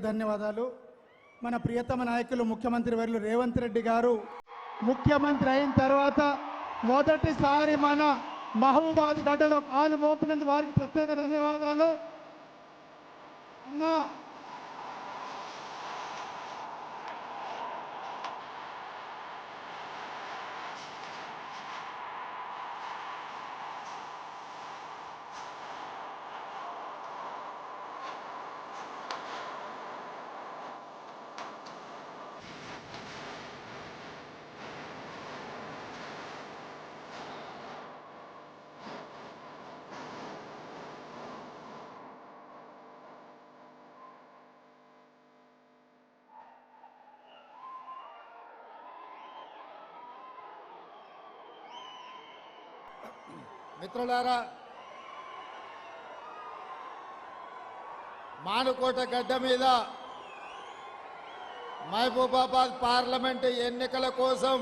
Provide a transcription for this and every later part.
ధన్యవాదాలు. మన ప్రియతమ నాయకులు ముఖ్యమంత్రి వర్యులు రేవంత్ రెడ్డి గారు ముఖ్యమంత్రి అయిన తర్వాత మొదటిసారి మన మహబూబాబాద్ గడ్డలో కాలు మోపినందుకు వారికి ప్రత్యేక ధన్యవాదాలు. మిత్రులారా, మానుకోట గడ్డ మీద మహబూబాబాద్ పార్లమెంటు ఎన్నికల కోసం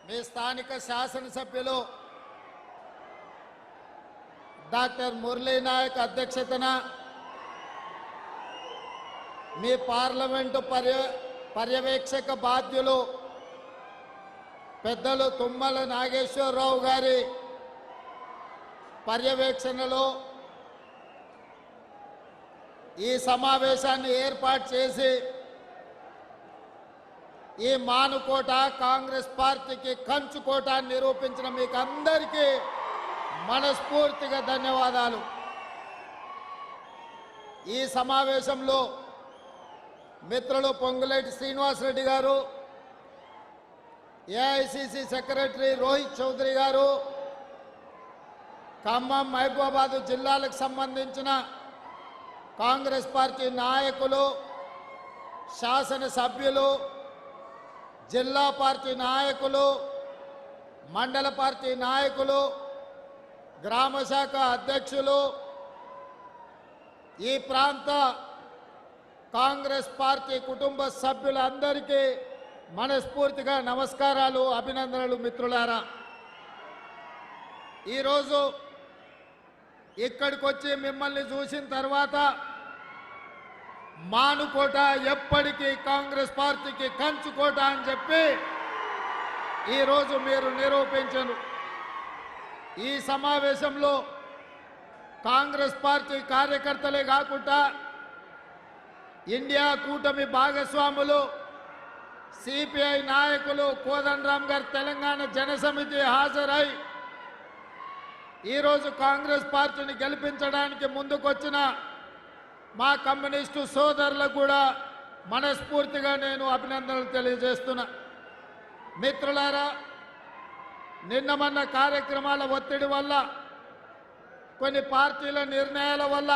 మీ స్థానిక శాసనసభ్యులు డాక్టర్ మురళీ నాయక్ అధ్యక్షతన మీ పార్లమెంటు పర్యవేక్షక బాధ్యులు పెద్దలు తుమ్మల నాగేశ్వరరావు గారి పర్యవేక్షణలో ఈ సమావేశాన్ని ఏర్పాటు చేసి ఈ మానుకోట కాంగ్రెస్ పార్టీకి కంచుకోట నిరూపించిన మీకు అందరికీ మనస్ఫూర్తిగా ధన్యవాదాలు. ఈ సమావేశంలో మిత్రులు పొంగులేటి శ్రీనివాసరెడ్డి గారు, ఏఐసిసి సెక్రటరీ రోహిత్ చౌదరి గారు, ఖమ్మం మహబూబాబాద్ జిల్లాలకు సంబంధించిన కాంగ్రెస్ పార్టీ నాయకులు, శాసనసభ్యులు, జిల్లా పార్టీ నాయకులు, మండల పార్టీ నాయకులు, గ్రామ శాఖ అధ్యక్షులు, ఈ ప్రాంత కాంగ్రెస్ పార్టీ కుటుంబ సభ్యులందరికీ మనస్ఫూర్తిగా నమస్కారాలు, అభినందనలు. మిత్రులారా, ఈరోజు ఇక్కడికి వచ్చి మిమ్మల్ని చూసిన తర్వాత మానుకోట ఎప్పటికీ కాంగ్రెస్ పార్టీకి కంచుకోట అని చెప్పి ఈరోజు మీరు నిరూపించను. ఈ సమావేశంలో కాంగ్రెస్ పార్టీ కార్యకర్తలే కాకుండా ఇండియా కూటమి భాగస్వాములు, సిపిఐ నాయకులు, కోదండరామ్ గారు తెలంగాణ జనసమితి హాజరై ఈరోజు కాంగ్రెస్ పార్టీని గెలిపించడానికి ముందుకొచ్చిన మా కమ్యూనిస్టు సోదరులకు కూడా మనస్ఫూర్తిగా నేను అభినందనలు తెలియజేస్తున్నా. మిత్రులారా, నిన్న మొన్న కార్యక్రమాల ఒత్తిడి వల్ల, కొన్ని పార్టీల నిర్ణయాల వల్ల